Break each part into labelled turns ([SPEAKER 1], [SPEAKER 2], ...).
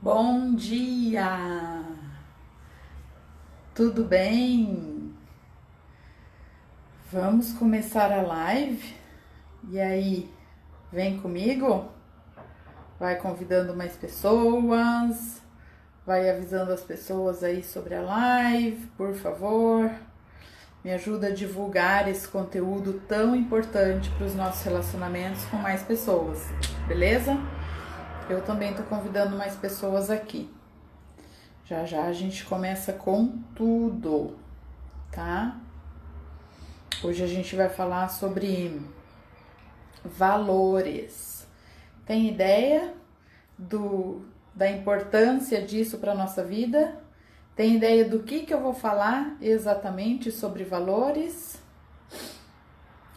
[SPEAKER 1] Bom dia! Tudo bem? Vamos começar a live? E aí, vem comigo? Vai convidando mais pessoas, vai avisando as pessoas aí sobre a live, por favor. Me ajuda a divulgar esse conteúdo tão importante para os nossos relacionamentos com mais pessoas, beleza? Eu também tô convidando mais pessoas aqui. Já já a gente começa com tudo, tá? Hoje a gente vai falar sobre valores. Tem ideia da importância disso para nossa vida? Tem ideia do que eu vou falar exatamente sobre valores?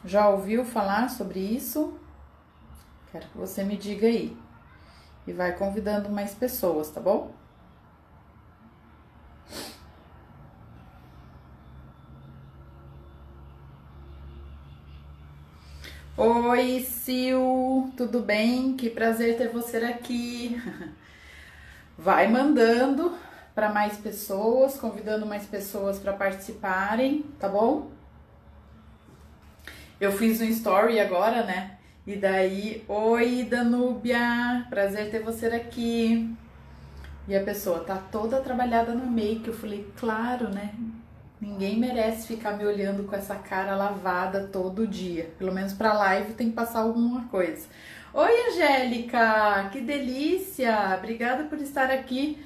[SPEAKER 1] Já ouviu falar sobre isso? Quero que você me diga aí. E vai convidando mais pessoas, tá bom? Oi, Sil, tudo bem? Que prazer ter você aqui. Vai mandando para mais pessoas, convidando mais pessoas para participarem, tá bom? Eu fiz um story agora, né? E daí, oi, Danúbia, prazer ter você aqui. E a pessoa tá toda trabalhada no make. Eu falei, claro, né? Ninguém merece ficar me olhando com essa cara lavada todo dia. Pelo menos pra live tem que passar alguma coisa. Oi, Angélica! Que delícia! Obrigada por estar aqui.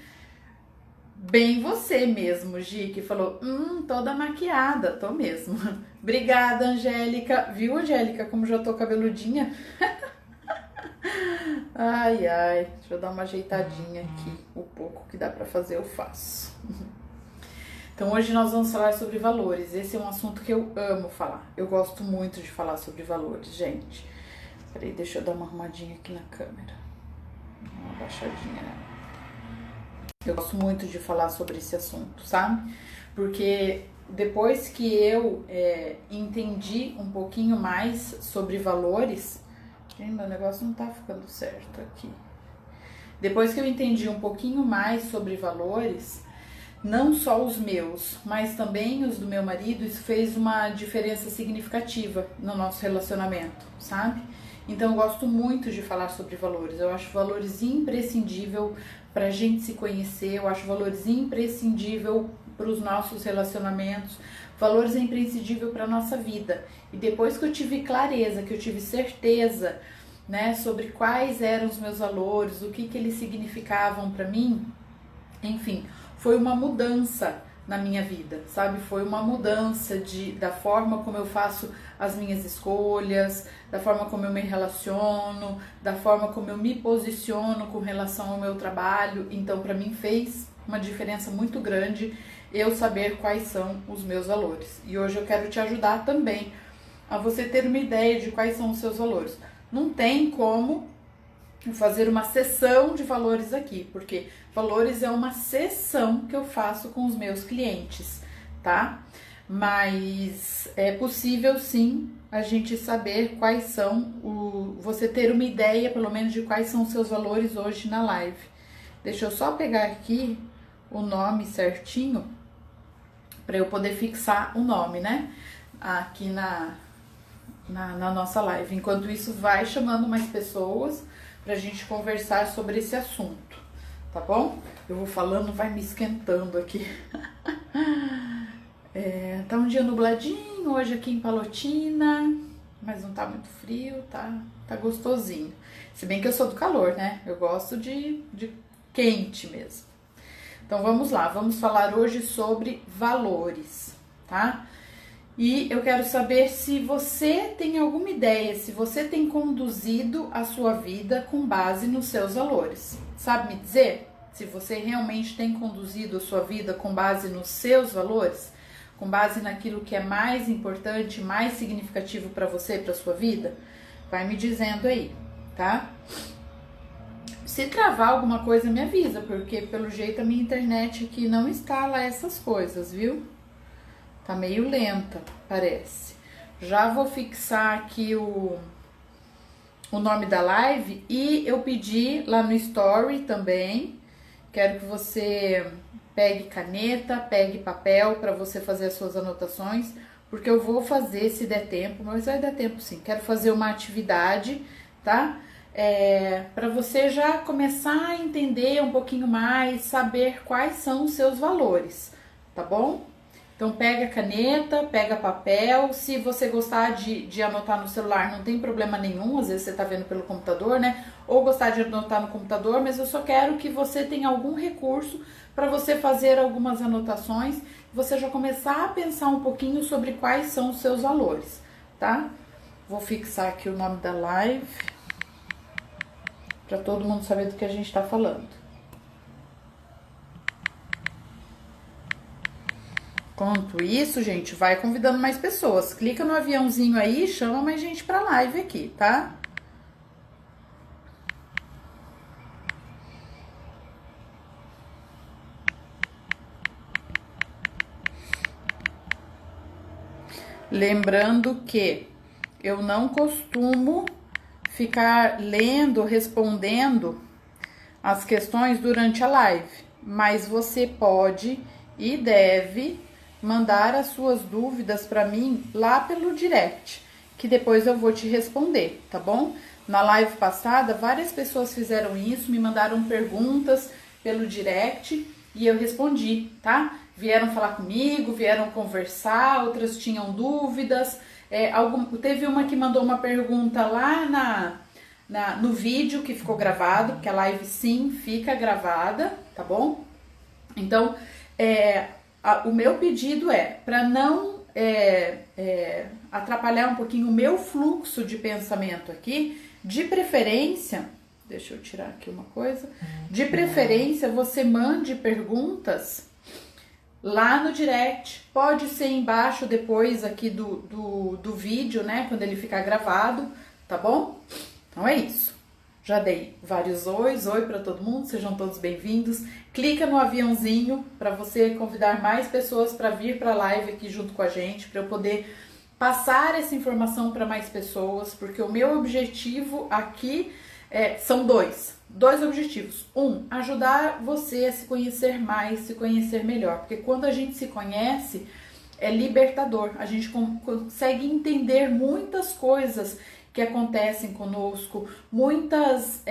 [SPEAKER 1] Bem você mesmo, Gi, que falou, toda maquiada. Tô mesmo. Obrigada, Angélica. Viu, Angélica, como já tô cabeludinha? Ai, ai. Deixa eu dar uma ajeitadinha aqui. O pouco que dá pra fazer eu faço. Então hoje nós vamos falar sobre valores. Esse é um assunto que eu amo falar. Eu gosto muito de falar sobre valores, gente. Peraí, deixa eu dar uma arrumadinha aqui na câmera. Uma baixadinha, né? Eu gosto muito de falar sobre esse assunto, sabe? Porque depois que eu entendi um pouquinho mais sobre valores... Gente, meu negócio não tá ficando certo aqui. Depois que eu entendi um pouquinho mais sobre valores... Não só os meus, mas também os do meu marido, isso fez uma diferença significativa no nosso relacionamento, sabe? Então eu gosto muito de falar sobre valores. Eu acho valores imprescindível para a gente se conhecer, eu acho valores imprescindível para os nossos relacionamentos, valores imprescindível para a nossa vida. E depois que eu tive clareza, que eu tive certeza, né, sobre quais eram os meus valores, o que eles significavam para mim, enfim, foi uma mudança na minha vida, sabe? Foi uma mudança da forma como eu faço as minhas escolhas, da forma como eu me relaciono, da forma como eu me posiciono com relação ao meu trabalho. Então, para mim fez uma diferença muito grande eu saber quais são os meus valores. E hoje eu quero te ajudar também a você ter uma ideia de quais são os seus valores. Não tem como fazer uma sessão de valores aqui, porque valores é uma sessão que eu faço com os meus clientes, tá? Mas é possível sim a gente saber quais são, você ter uma ideia pelo menos de quais são os seus valores hoje na live. Deixa eu só pegar aqui o nome certinho para eu poder fixar o nome, né? Aqui na nossa live. Enquanto isso, vai chamando mais pessoas pra gente conversar sobre esse assunto, tá bom? Eu vou falando, vai me esquentando aqui. Tá um dia nubladinho hoje aqui em Palotina, mas não tá muito frio, tá gostosinho. Se bem que eu sou do calor, né? Eu gosto de quente mesmo. Então vamos lá, vamos falar hoje sobre valores, tá? E eu quero saber se você tem alguma ideia, se você tem conduzido a sua vida com base nos seus valores. Sabe me dizer se você realmente tem conduzido a sua vida com base nos seus valores? Com base naquilo que é mais importante, mais significativo para você, para sua vida? Vai me dizendo aí, tá? Se travar alguma coisa, me avisa, porque pelo jeito a minha internet aqui não instala essas coisas, viu? Tá meio lenta, parece. Já vou fixar aqui o nome da live e eu pedi lá no story também quero que você pegue caneta, pegue papel para você fazer as suas anotações, porque eu vou fazer se der tempo, mas vai dar tempo sim. Quero fazer uma atividade, tá? Para você já começar a entender um pouquinho mais, saber quais são os seus valores, tá bom? Então pega caneta, pega papel, se você gostar de anotar no celular não tem problema nenhum, às vezes você tá vendo pelo computador, né? Ou gostar de anotar no computador, mas eu só quero que você tenha algum recurso para você fazer algumas anotações, você já começar a pensar um pouquinho sobre quais são os seus valores, tá? Vou fixar aqui o nome da live para todo mundo saber do que a gente tá falando. Enquanto isso, gente, vai convidando mais pessoas. Clica no aviãozinho aí e chama mais gente pra live aqui, tá? Lembrando que eu não costumo ficar lendo, respondendo as questões durante a live, mas você pode e deve mandar as suas dúvidas para mim lá pelo direct, que depois eu vou te responder, tá bom? Na live passada, várias pessoas fizeram isso, me mandaram perguntas pelo direct e eu respondi, tá? Vieram falar comigo, vieram conversar, outras tinham dúvidas. Teve uma que mandou uma pergunta lá no vídeo que ficou gravado, porque a live sim fica gravada, tá bom? Então, o meu pedido para não atrapalhar um pouquinho o meu fluxo de pensamento aqui, de preferência, deixa eu tirar aqui uma coisa, de preferência você mande perguntas lá no direct, pode ser embaixo depois aqui do vídeo, né, quando ele ficar gravado, tá bom? Então é isso. Já dei vários oi para todo mundo, sejam todos bem-vindos. Clica no aviãozinho para você convidar mais pessoas para vir para a live aqui junto com a gente, para eu poder passar essa informação para mais pessoas, porque o meu objetivo aqui são dois objetivos. Ajudar você a se conhecer mais, se conhecer melhor, porque quando a gente se conhece, é libertador, a gente consegue entender muitas coisas que acontecem conosco, muitas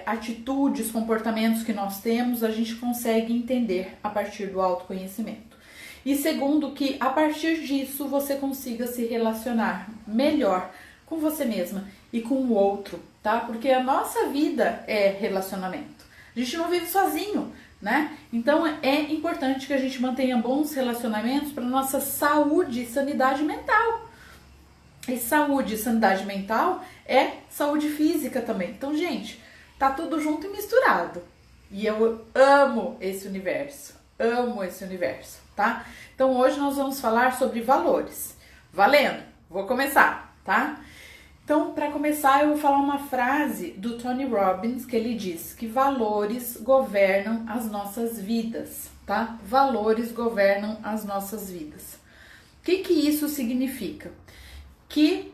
[SPEAKER 1] atitudes, comportamentos que nós temos, a gente consegue entender a partir do autoconhecimento. E segundo, que a partir disso você consiga se relacionar melhor com você mesma e com o outro, tá? Porque a nossa vida é relacionamento. A gente não vive sozinho, né? Então é importante que a gente mantenha bons relacionamentos para nossa saúde e sanidade mental. E saúde e sanidade mental é saúde física também. Então, gente, tá tudo junto e misturado. E eu amo esse universo, tá? Então, hoje nós vamos falar sobre valores. Valendo! Vou começar, tá? Então, para começar, eu vou falar uma frase do Tony Robbins, que ele diz que valores governam as nossas vidas, tá? Valores governam as nossas vidas. O que isso significa? Que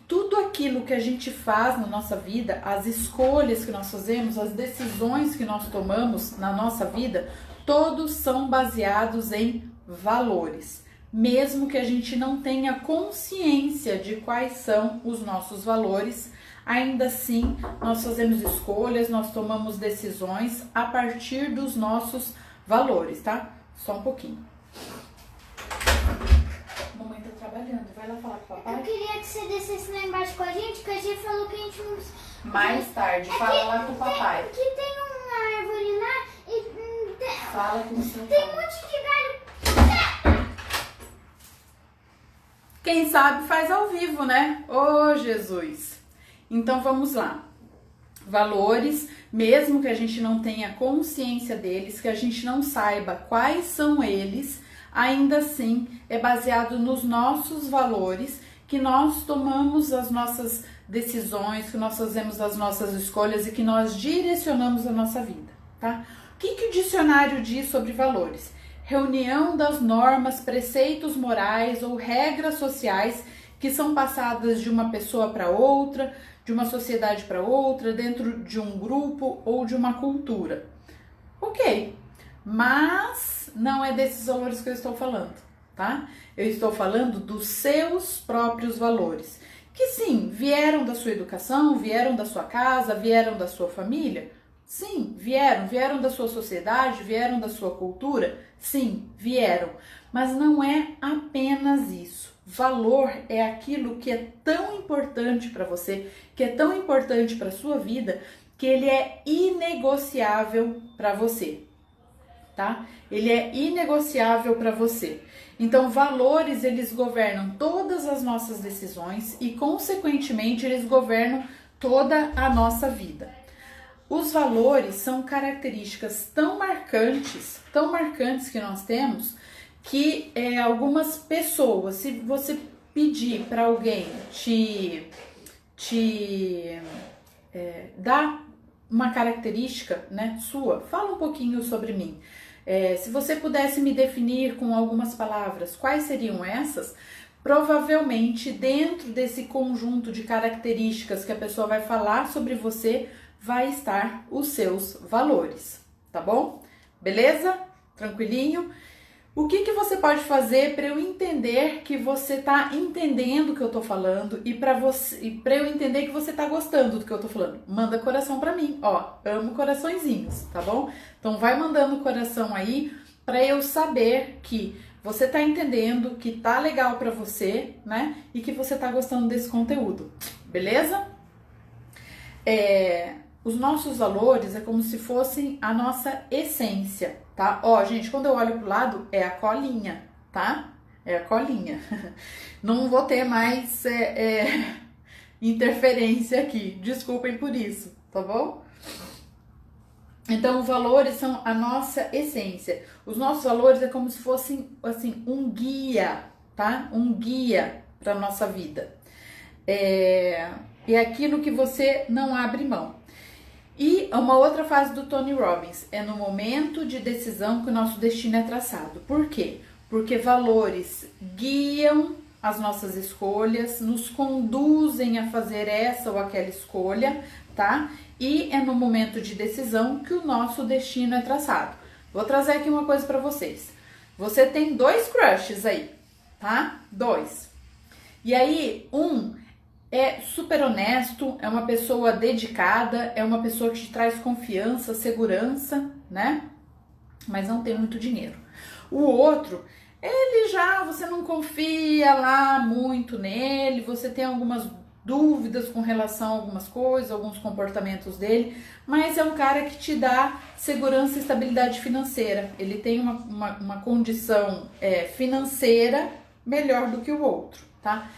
[SPEAKER 1] tudo aquilo que a gente faz na nossa vida, as escolhas que nós fazemos, as decisões que nós tomamos na nossa vida, todos são baseados em valores. Mesmo que a gente não tenha consciência de quais são os nossos valores, ainda assim nós fazemos escolhas, nós tomamos decisões a partir dos nossos valores, tá? Só um pouquinho. Mamãe tá trabalhando, vai lá falar com o papai.
[SPEAKER 2] Eu queria que você descesse lá embaixo com a gente, que a gente falou que a gente não...
[SPEAKER 1] Mais tarde, fala lá com o papai.
[SPEAKER 2] Que tem uma árvore lá e...
[SPEAKER 1] Fala com o seu
[SPEAKER 2] Tem um
[SPEAKER 1] pai.
[SPEAKER 2] monte de galho.
[SPEAKER 1] Quem sabe faz ao vivo, né? Ô, Jesus! Então vamos lá. Valores, mesmo que a gente não tenha consciência deles, que a gente não saiba quais são eles, ainda assim é baseado nos nossos valores que nós tomamos as nossas decisões, que nós fazemos as nossas escolhas e que nós direcionamos a nossa vida, tá? O que o dicionário diz sobre valores? Reunião das normas, preceitos morais ou regras sociais que são passadas de uma pessoa para outra, de uma sociedade para outra, dentro de um grupo ou de uma cultura. ok. Mas não é desses valores que eu estou falando, tá? Eu estou falando dos seus próprios valores, que sim, vieram da sua educação, vieram da sua casa, vieram da sua família. Sim, vieram da sua sociedade, vieram da sua cultura. Sim, vieram. Mas não é apenas isso. Valor é aquilo que é tão importante para você, que é tão importante para a sua vida, que ele é inegociável para você, tá? Ele é inegociável para você. Então, valores, eles governam todas as nossas decisões e, consequentemente, eles governam toda a nossa vida. Os valores são características tão marcantes que nós temos, que algumas pessoas, se você pedir para alguém te dar uma característica, né, sua, fala um pouquinho sobre mim. Se você pudesse me definir com algumas palavras, quais seriam essas? Provavelmente, dentro desse conjunto de características que a pessoa vai falar sobre você, vai estar os seus valores, tá bom? Beleza? Tranquilinho? O que você pode fazer para eu entender que você tá entendendo o que eu tô falando e para eu entender que você tá gostando do que eu tô falando? Manda coração para mim, ó, amo coraçõezinhos, tá bom? Então vai mandando coração aí para eu saber que você tá entendendo, que tá legal para você, né? E que você tá gostando desse conteúdo, beleza? Os nossos valores é como se fossem a nossa essência, tá? Ó, gente, quando eu olho pro lado, é a colinha, tá? É a colinha. Não vou ter mais interferência aqui, desculpem por isso, tá bom? Então, os valores são a nossa essência. Os nossos valores é como se fossem, assim, um guia, tá? Um guia para nossa vida. É aquilo que você não abre mão. E uma outra fase do Tony Robbins é no momento de decisão que o nosso destino é traçado. Por quê? Porque valores guiam as nossas escolhas, nos conduzem a fazer essa ou aquela escolha, tá? E é no momento de decisão que o nosso destino é traçado. Vou trazer aqui uma coisa para vocês. Você tem 2 crushes aí, tá? 2. E aí, um é super honesto, é uma pessoa dedicada, é uma pessoa que te traz confiança, segurança, né? Mas não tem muito dinheiro. O outro, você não confia lá muito nele, você tem algumas dúvidas com relação a algumas coisas, alguns comportamentos dele, mas é um cara que te dá segurança e estabilidade financeira. Ele tem uma condição financeira melhor do que o outro, tá?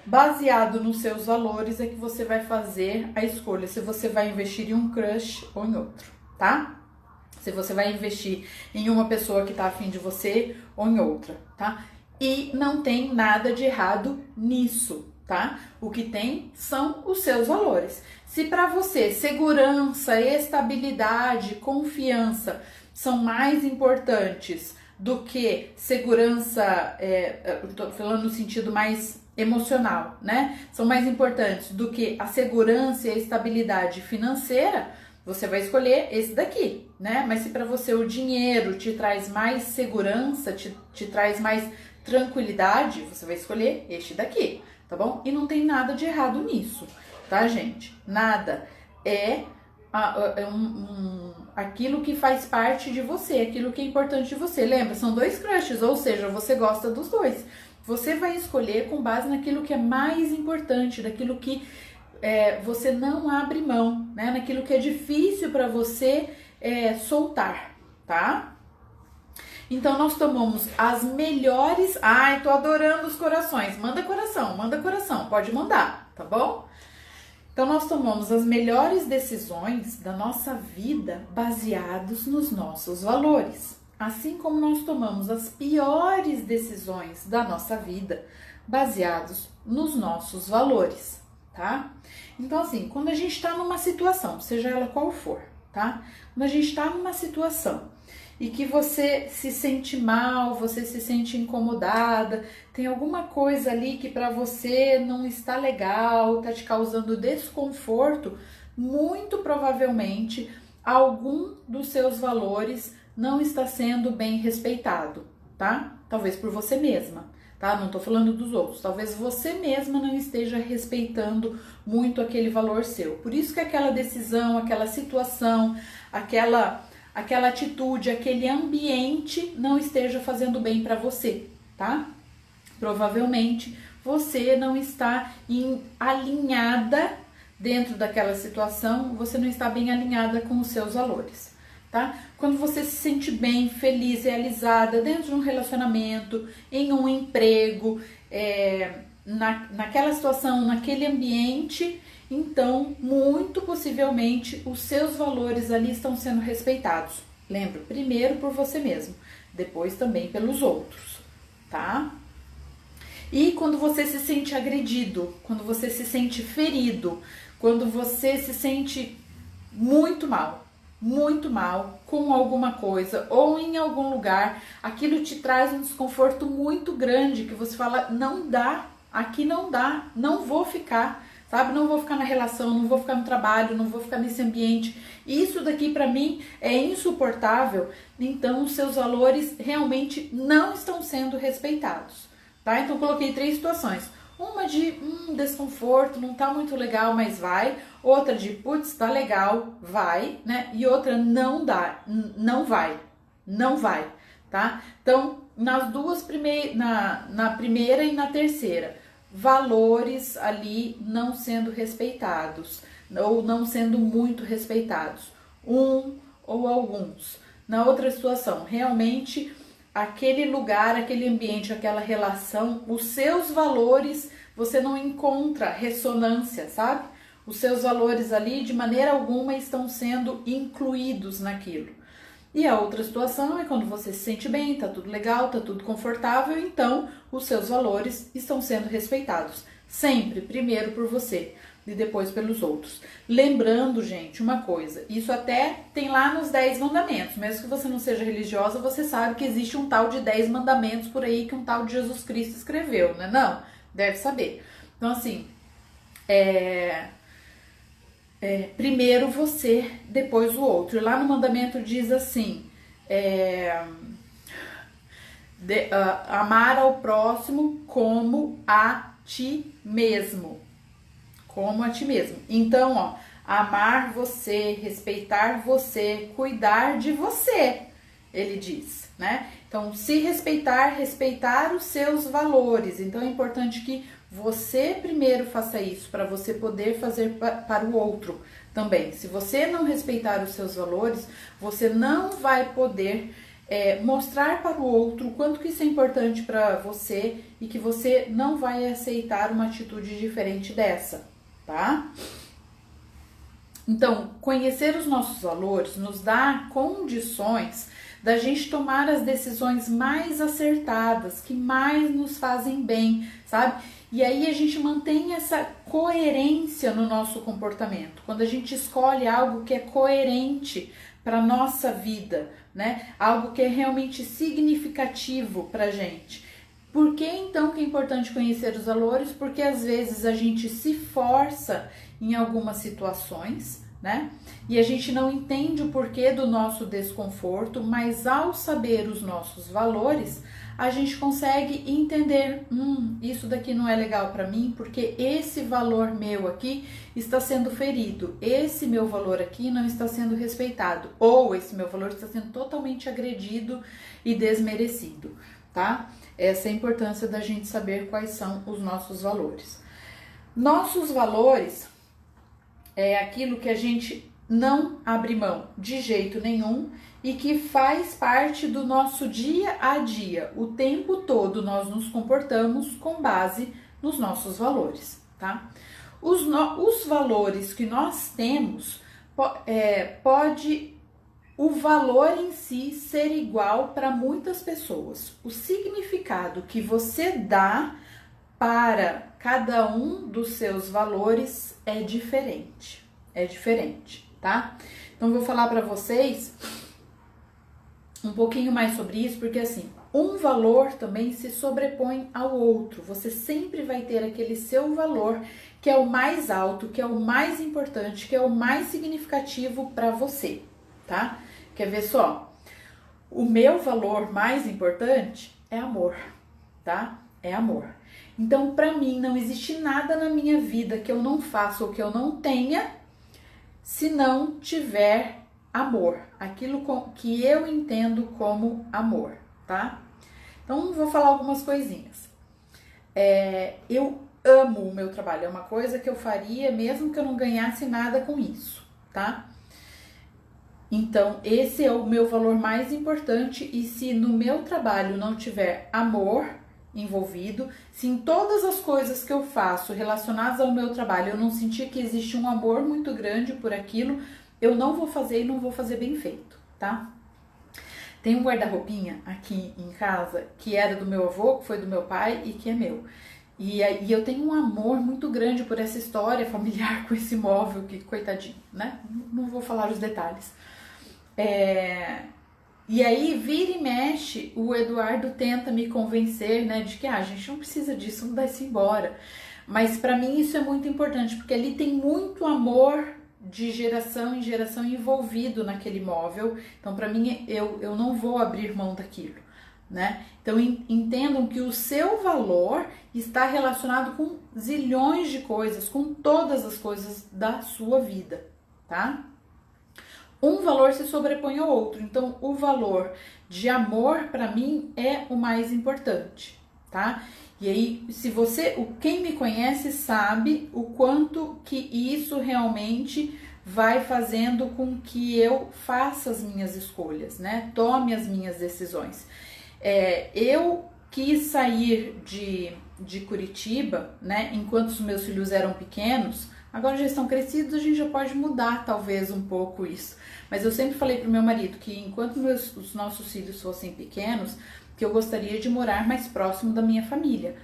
[SPEAKER 1] Baseado nos seus valores é que você vai fazer a escolha, se você vai investir em um crush ou em outro, tá? Se você vai investir em uma pessoa que tá afim de você ou em outra, tá? E não tem nada de errado nisso, tá? O que tem são os seus valores. Se para você segurança, estabilidade, confiança são mais importantes do que segurança, eu tô falando no sentido mais emocional, né? São mais importantes do que a segurança e a estabilidade financeira, você vai escolher esse daqui, né? Mas se para você o dinheiro te traz mais segurança, te traz mais tranquilidade, você vai escolher este daqui, tá bom? E não tem nada de errado nisso, tá, gente? Nada. Aquilo que faz parte de você, aquilo que é importante de você. Lembra, são 2 crushes, ou seja, você gosta dos 2. Você vai escolher com base naquilo que é mais importante, daquilo que você não abre mão, né? Naquilo que é difícil para você soltar, tá? Então, nós tomamos as melhores... Ai, tô adorando os corações. Manda coração, pode mandar, tá bom? Então, nós tomamos as melhores decisões da nossa vida baseados nos nossos valores. Assim como nós tomamos as piores decisões da nossa vida baseados nos nossos valores, tá? Então, assim, quando a gente tá numa situação, seja ela qual for, tá? Quando a gente tá numa situação e que você se sente mal, você se sente incomodada, tem alguma coisa ali que para você não está legal, tá te causando desconforto, muito provavelmente algum dos seus valores não está sendo bem respeitado, tá? Talvez por você mesma, tá? Não tô falando dos outros. Talvez você mesma não esteja respeitando muito aquele valor seu. Por isso que aquela decisão, aquela situação, aquela atitude, aquele ambiente não esteja fazendo bem para você, tá? Provavelmente você não está alinhada dentro daquela situação, você não está bem alinhada com os seus valores, tá? Quando você se sente bem, feliz, realizada dentro de um relacionamento, em um emprego, naquela situação, naquele ambiente, então, muito possivelmente, os seus valores ali estão sendo respeitados. Lembra, primeiro por você mesmo, depois também pelos outros, tá? E quando você se sente agredido, quando você se sente ferido, quando você se sente muito mal com alguma coisa ou em algum lugar, aquilo te traz um desconforto muito grande, que você fala, não dá, aqui não dá, não vou ficar, sabe? Não vou ficar na relação, não vou ficar no trabalho, não vou ficar nesse ambiente. Isso daqui pra mim é insuportável. Então os seus valores realmente não estão sendo respeitados, tá? Então coloquei 3 situações. Uma de desconforto, não tá muito legal, mas vai. Outra de putz, tá legal, vai, né? E outra não dá, não vai, tá? Então, nas duas na primeira e na terceira, valores ali não sendo respeitados, ou não sendo muito respeitados, um ou alguns. Na outra situação, realmente aquele lugar, aquele ambiente, aquela relação, os seus valores, você não encontra ressonância, sabe? Os seus valores ali, de maneira alguma, estão sendo incluídos naquilo. E a outra situação é quando você se sente bem, tá tudo legal, tá tudo confortável, então os seus valores estão sendo respeitados. Sempre, primeiro por você e depois pelos outros. Lembrando, gente, uma coisa, isso até tem lá nos 10 mandamentos, mesmo que você não seja religiosa, você sabe que existe um tal de 10 mandamentos por aí que um tal de Jesus Cristo escreveu, né? Não, deve saber. Então, assim, primeiro você, depois o outro. E lá no mandamento diz assim, amar ao próximo como a ti mesmo. Como a ti mesmo. Então, ó, amar você, respeitar você, cuidar de você, ele diz, né? Então, se respeitar, respeitar os seus valores. Então, é importante que você primeiro faça isso, para você poder fazer para o outro também. Se você não respeitar os seus valores, você não vai poder mostrar para o outro o quanto que isso é importante para você e que você não vai aceitar uma atitude diferente dessa, tá? Então, conhecer os nossos valores nos dá condições da gente tomar as decisões mais acertadas, que mais nos fazem bem, sabe? E aí a gente mantém essa coerência no nosso comportamento. Quando a gente escolhe algo que é coerente para nossa vida, né? Algo que é realmente significativo pra gente. Por que então que é importante conhecer os valores? Porque às vezes a gente se força em algumas situações, né? E a gente não entende o porquê do nosso desconforto, mas ao saber os nossos valores, a gente consegue entender, isso daqui não é legal para mim, porque esse valor meu aqui está sendo ferido, esse meu valor aqui não está sendo respeitado, ou esse meu valor está sendo totalmente agredido e desmerecido, tá? Essa é a importância da gente saber quais são os nossos valores. Nossos valores é aquilo que a gente não abre mão de jeito nenhum e que faz parte do nosso dia a dia. O tempo todo nós nos comportamos com base nos nossos valores, tá? Os valores que nós temos, pode o valor em si ser igual para muitas pessoas. O significado que você dá para cada um dos seus valores é diferente, tá? Então vou falar para vocês um pouquinho mais sobre isso, porque assim, um valor também se sobrepõe ao outro. Você sempre vai ter aquele seu valor que é o mais alto, que é o mais importante, que é o mais significativo para você, tá? Quer ver só? O meu valor mais importante é amor, tá? É amor. Então, pra mim, não existe nada na minha vida que eu não faça ou que eu não tenha se não tiver amor. Aquilo que eu entendo como amor, tá? Então, vou falar algumas coisinhas. Eu amo o meu trabalho, é uma coisa que eu faria mesmo que eu não ganhasse nada com isso, tá? Então, esse é o meu valor mais importante, e se no meu trabalho não tiver amor envolvido, se em todas as coisas que eu faço relacionadas ao meu trabalho eu não sentir que existe um amor muito grande por aquilo, eu não vou fazer e não vou fazer bem feito, tá? Tem um guarda-roupinha aqui em casa que era do meu avô, que foi do meu pai e que é meu. E eu tenho um amor muito grande por essa história familiar com esse móvel, que coitadinho, né? Não vou falar os detalhes. E aí, vira e mexe, o Eduardo tenta me convencer, né, de que a gente não precisa disso, vamos dar isso embora. Mas pra mim isso é muito importante, porque ali tem muito amor de geração em geração envolvido naquele móvel. Então, pra mim, eu não vou abrir mão daquilo, né? Então, entendam que o seu valor está relacionado com zilhões de coisas, com todas as coisas da sua vida, tá? Um valor se sobrepõe ao outro. Então, o valor de amor, para mim, é o mais importante, tá? E aí, quem me conhece sabe o quanto que isso realmente vai fazendo com que eu faça as minhas escolhas, né? Tome as minhas decisões. Eu quis sair de Curitiba, né? Enquanto os meus filhos eram pequenos. Agora já estão crescidos, a gente já pode mudar talvez um pouco isso. Mas eu sempre falei pro meu marido que enquanto os nossos filhos fossem pequenos, que eu gostaria de morar mais próximo da minha família.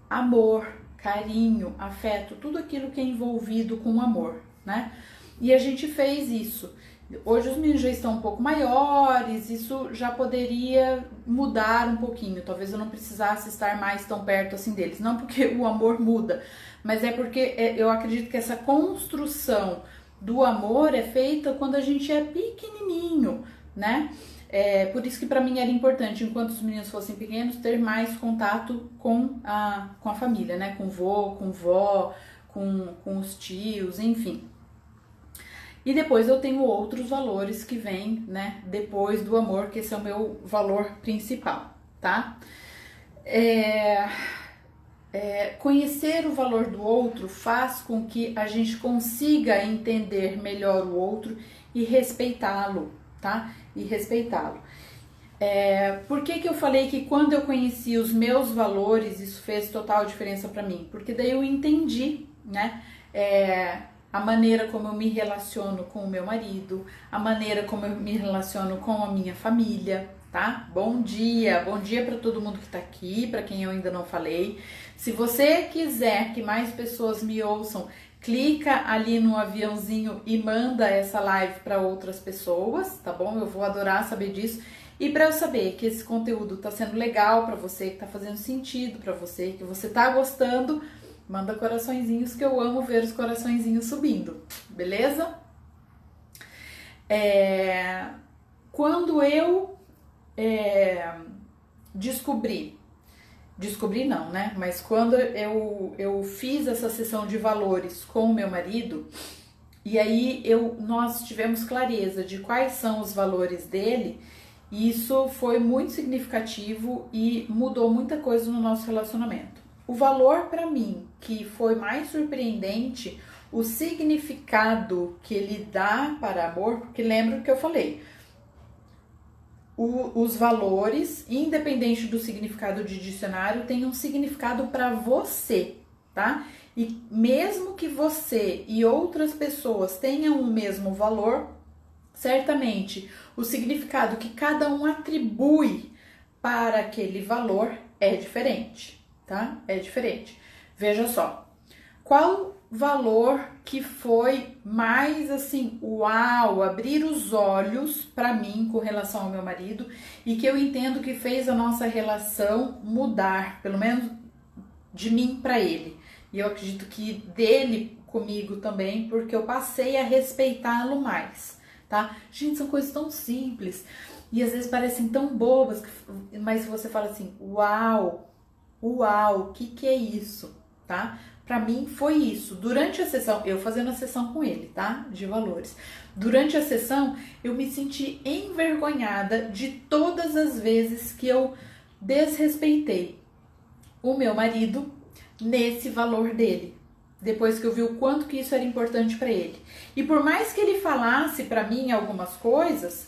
[SPEAKER 1] Amor, carinho, afeto, tudo aquilo que é envolvido com amor, né? E a gente fez isso. Hoje os meninos já estão um pouco maiores, isso já poderia mudar um pouquinho. Talvez eu não precisasse estar mais tão perto assim deles. Não porque o amor muda, mas é porque eu acredito que essa construção do amor é feita quando a gente é pequenininho, né? Por isso que pra mim era importante, enquanto os meninos fossem pequenos, ter mais contato com a família, né? Com vô, com vó, com os tios, enfim. E depois eu tenho outros valores que vêm, né, depois do amor, que esse é o meu valor principal, tá? Conhecer o valor do outro faz com que a gente consiga entender melhor o outro e respeitá-lo, tá? E respeitá-lo. Por que eu falei que quando eu conheci os meus valores, isso fez total diferença pra mim? Porque daí eu entendi, né? A maneira como eu me relaciono com o meu marido, a maneira como eu me relaciono com a minha família, tá? Bom dia para todo mundo que tá aqui, para quem eu ainda não falei. Se você quiser que mais pessoas me ouçam, clica ali no aviãozinho e manda essa live para outras pessoas, tá bom? Eu vou adorar saber disso. E para eu saber que esse conteúdo tá sendo legal para você, que tá fazendo sentido para você, que você tá gostando, manda coraçõezinhos, que eu amo ver os coraçõezinhos subindo, beleza? Quando eu descobri não, né? Mas quando eu fiz essa sessão de valores com o meu marido, e aí nós tivemos clareza de quais são os valores dele, e isso foi muito significativo e mudou muita coisa no nosso relacionamento. O valor para mim que foi mais surpreendente, o significado que ele dá para amor, porque lembra o que eu falei, os valores, independente do significado de dicionário, tem um significado para você, tá? E mesmo que você e outras pessoas tenham o mesmo valor, certamente o significado que cada um atribui para aquele valor é diferente, tá? É diferente. Veja só, qual valor que foi mais assim, uau, abrir os olhos para mim com relação ao meu marido e que eu entendo que fez a nossa relação mudar, pelo menos de mim para ele. E eu acredito que dele comigo também, porque eu passei a respeitá-lo mais, tá? Gente, são coisas tão simples e às vezes parecem tão bobas, mas se você fala assim, uau, o que é isso, tá? Pra mim foi isso. Durante a sessão, eu fazendo a sessão com ele, tá? De valores. Durante a sessão, eu me senti envergonhada de todas as vezes que eu desrespeitei o meu marido nesse valor dele. Depois que eu vi o quanto que isso era importante pra ele. E por mais que ele falasse pra mim algumas coisas,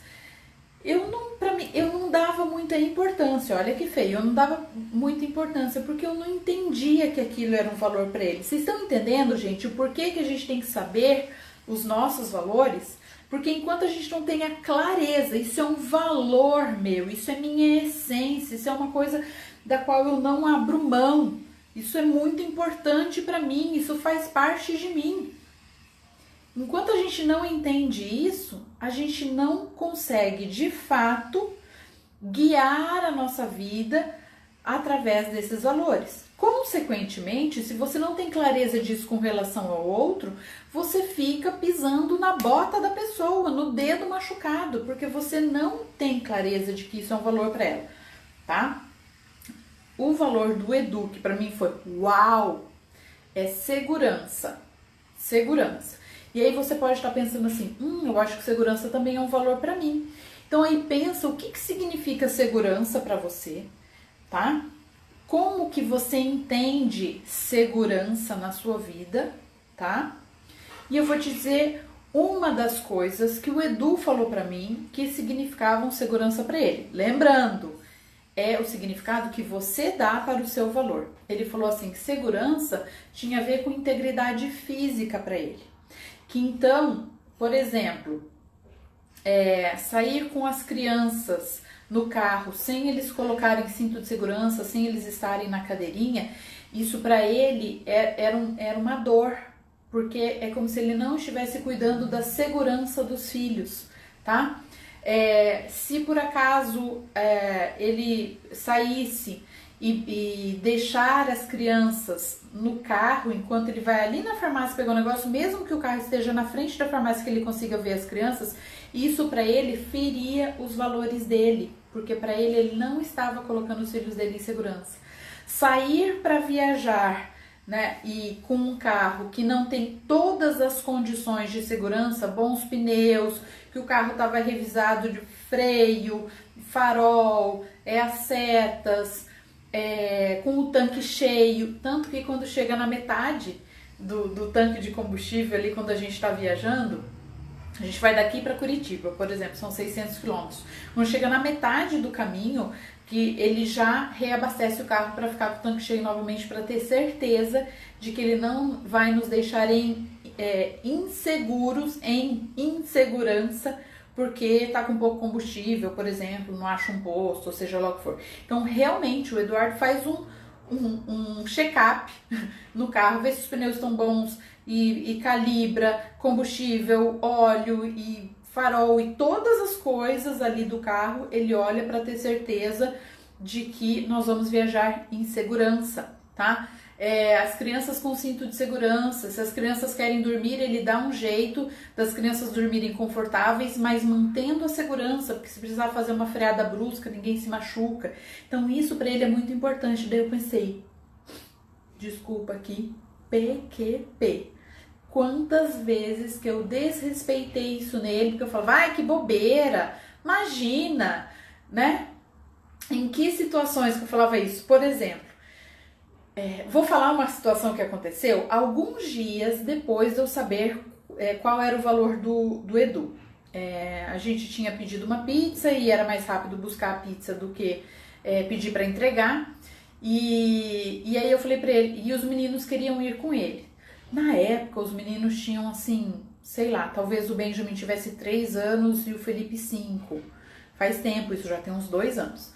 [SPEAKER 1] eu não dava muita importância. Olha que feio, eu não dava muita importância porque eu não entendia que aquilo era um valor para ele. Vocês estão entendendo, gente, o porquê que a gente tem que saber os nossos valores? Porque enquanto a gente não tem a clareza, isso é um valor meu, isso é minha essência, isso é uma coisa da qual eu não abro mão. Isso é muito importante para mim, isso faz parte de mim. Enquanto a gente não entende isso, a gente não consegue, de fato, guiar a nossa vida através desses valores. Consequentemente, se você não tem clareza disso com relação ao outro, você fica pisando na bota da pessoa, no dedo machucado, porque você não tem clareza de que isso é um valor para ela, tá? O valor do Edu, que para mim foi uau, é segurança. Segurança. E aí você pode estar pensando assim, eu acho que segurança também é um valor para mim. Então aí pensa o que significa segurança para você, tá? Como que você entende segurança na sua vida, tá? E eu vou te dizer uma das coisas que o Edu falou para mim que significavam segurança para ele. Lembrando, é o significado que você dá para o seu valor. Ele falou assim que segurança tinha a ver com integridade física para ele. Que então, por exemplo, sair com as crianças no carro sem eles colocarem cinto de segurança, sem eles estarem na cadeirinha, isso para ele era uma dor, porque é como se ele não estivesse cuidando da segurança dos filhos, tá? Se por acaso ele saísse e deixar as crianças no carro enquanto ele vai ali na farmácia pegar o negócio, mesmo que o carro esteja na frente da farmácia que ele consiga ver as crianças, isso para ele feria os valores dele, porque para ele não estava colocando os filhos dele em segurança. Sair para viajar, né, e com um carro que não tem todas as condições de segurança, bons pneus, que o carro estava revisado de freio, farol, as setas, com o tanque cheio, tanto que quando chega na metade do tanque de combustível ali, quando a gente está viajando, a gente vai daqui para Curitiba, por exemplo, são 600 quilômetros. Quando chega na metade do caminho, que ele já reabastece o carro para ficar com o tanque cheio novamente, para ter certeza de que ele não vai nos deixar inseguros, em insegurança, porque tá com pouco combustível, por exemplo, não acha um posto, ou seja lá o que for. Então, realmente, o Eduardo faz um check-up no carro, vê se os pneus estão bons e calibra combustível, óleo e farol e todas as coisas ali do carro, ele olha para ter certeza de que nós vamos viajar em segurança, tá? As crianças com cinto de segurança, se as crianças querem dormir, ele dá um jeito das crianças dormirem confortáveis, mas mantendo a segurança, porque se precisar fazer uma freada brusca, ninguém se machuca. Então isso para ele é muito importante. Daí eu pensei, desculpa aqui, PQP. Quantas vezes que eu desrespeitei isso nele, porque eu falava, ai que bobeira, imagina, né? Em que situações que eu falava isso? Por exemplo, vou falar uma situação que aconteceu alguns dias depois de eu saber qual era o valor do Edu. A gente tinha pedido uma pizza e era mais rápido buscar a pizza do que pedir para entregar. E aí eu falei para ele, e os meninos queriam ir com ele. Na época, os meninos tinham assim, sei lá, talvez o Benjamin tivesse 3 anos e o Felipe 5. Faz tempo, isso já tem uns 2 anos.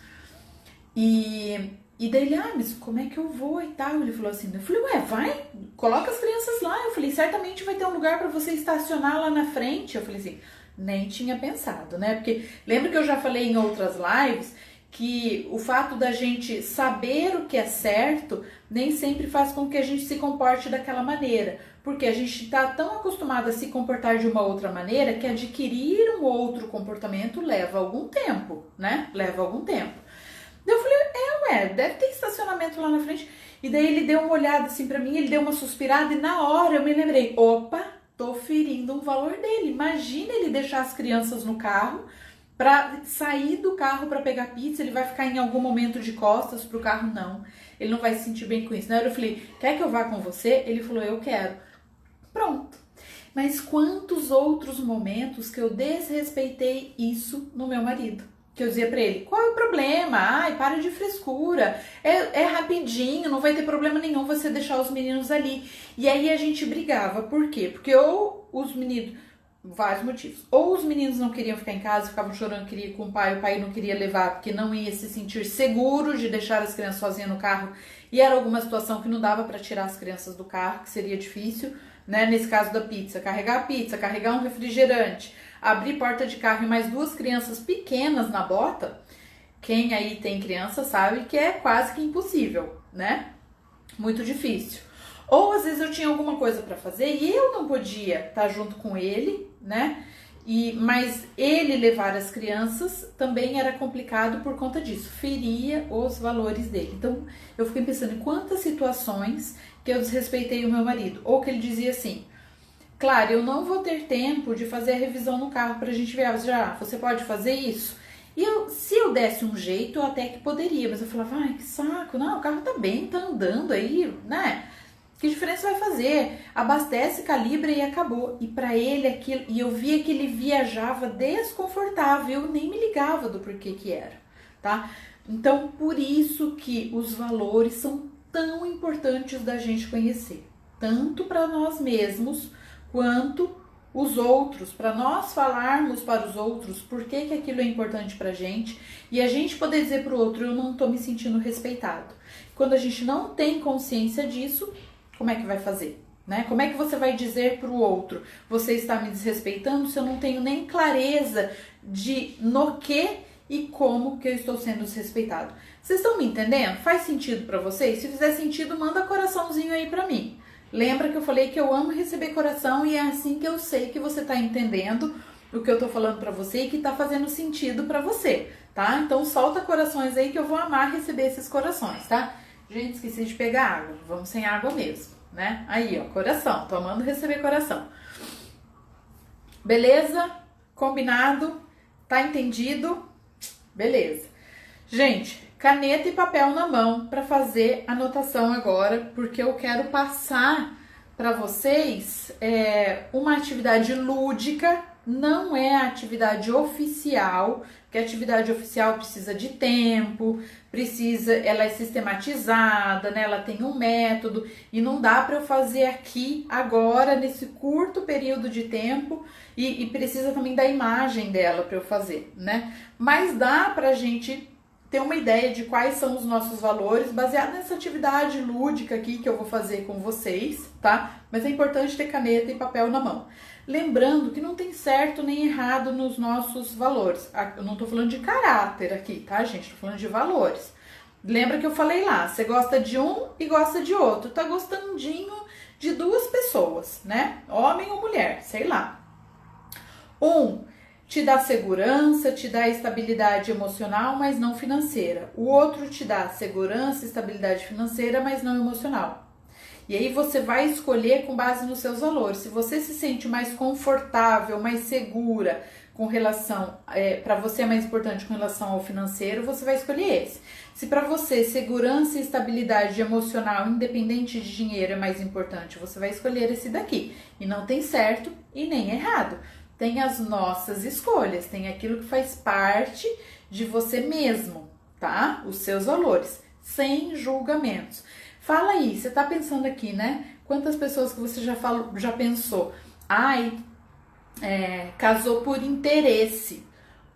[SPEAKER 1] E daí ele, mas como é que eu vou e tal? Ele falou assim, eu falei, vai, coloca as crianças lá. Eu falei, certamente vai ter um lugar para você estacionar lá na frente. Eu falei assim, nem tinha pensado, né? Porque lembra que eu já falei em outras lives que o fato da gente saber o que é certo nem sempre faz com que a gente se comporte daquela maneira. Porque a gente tá tão acostumado a se comportar de uma outra maneira que adquirir um outro comportamento leva algum tempo, né? Leva algum tempo. Daí eu falei, deve ter estacionamento lá na frente. E daí ele deu uma olhada assim pra mim, ele deu uma suspirada e na hora eu me lembrei, opa, tô ferindo um valor dele. Imagina ele deixar as crianças no carro, pra sair do carro pra pegar pizza, ele vai ficar em algum momento de costas pro carro? Não, ele não vai se sentir bem com isso. Na hora eu falei, quer que eu vá com você? Ele falou, eu quero. Pronto. Mas quantos outros momentos que eu desrespeitei isso no meu marido? Que eu dizia pra ele, qual é o problema? Ai, para de frescura, é rapidinho, não vai ter problema nenhum você deixar os meninos ali. E aí a gente brigava, por quê? Porque ou os meninos, vários motivos, ou os meninos não queriam ficar em casa, ficavam chorando, queria ir com o pai não queria levar, porque não ia se sentir seguro de deixar as crianças sozinhas no carro, e era alguma situação que não dava pra tirar as crianças do carro, que seria difícil, né? Nesse caso da pizza, carregar um refrigerante, abrir porta de carro e mais 2 crianças pequenas na bota, quem aí tem criança sabe que é quase que impossível, né? Muito difícil. Ou às vezes eu tinha alguma coisa para fazer e eu não podia estar junto com ele, né? Mas ele levar as crianças também era complicado por conta disso, feria os valores dele. Então eu fiquei pensando em quantas situações que eu desrespeitei o meu marido, ou que ele dizia assim, claro, eu não vou ter tempo de fazer a revisão no carro pra gente ver, você pode fazer isso? E se eu desse um jeito, eu até que poderia, mas eu falava, ai, que saco, não, o carro tá bem, tá andando aí, né? Que diferença vai fazer? Abastece, calibra e acabou. E pra ele aquilo, e eu via que ele viajava desconfortável, eu nem me ligava do porquê que era, tá? Então, por isso que os valores são tão importantes da gente conhecer, tanto para nós mesmos, quanto os outros, para nós falarmos para os outros por que aquilo é importante pra gente e a gente poder dizer pro outro, eu não tô me sentindo respeitado. Quando a gente não tem consciência disso, como é que vai fazer? Né? Como é que você vai dizer pro outro, você está me desrespeitando se eu não tenho nem clareza de no que e como que eu estou sendo desrespeitado? Vocês estão me entendendo? Faz sentido pra vocês? Se fizer sentido, manda coraçãozinho aí pra mim. Lembra que eu falei que eu amo receber coração e é assim que eu sei que você tá entendendo o que eu tô falando pra você e que tá fazendo sentido pra você, tá? Então solta corações aí que eu vou amar receber esses corações, tá? Gente, esqueci de pegar água. Vamos sem água mesmo, né? Aí, ó, coração. Tô amando receber coração. Beleza? Combinado? Tá entendido? Beleza. Gente, caneta e papel na mão para fazer anotação agora, porque eu quero passar para vocês uma atividade lúdica, não é a atividade oficial, porque a atividade oficial precisa de tempo, ela é sistematizada, né? Ela tem um método e não dá para eu fazer aqui agora nesse curto período de tempo e precisa também da imagem dela para eu fazer, né? Mas dá pra gente ter uma ideia de quais são os nossos valores baseado nessa atividade lúdica aqui que eu vou fazer com vocês, tá? Mas é importante ter caneta e papel na mão. Lembrando que não tem certo nem errado nos nossos valores. Eu não tô falando de caráter aqui, tá, gente? Tô falando de valores. Lembra que eu falei lá, você gosta de um e gosta de outro. Tá gostandinho de 2 pessoas, né? Homem ou mulher, sei lá. Um te dá segurança, te dá estabilidade emocional, mas não financeira. O outro te dá segurança, estabilidade financeira, mas não emocional. E aí você vai escolher com base nos seus valores. Se você se sente mais confortável, mais segura com relação, para você é mais importante com relação ao financeiro, você vai escolher esse. Se para você segurança e estabilidade emocional, independente de dinheiro, é mais importante, você vai escolher esse daqui. E não tem certo e nem errado. Tem as nossas escolhas, tem aquilo que faz parte de você mesmo, tá? Os seus valores, sem julgamentos. Fala aí, você tá pensando aqui, né? Quantas pessoas que você já pensou? Ai, casou por interesse.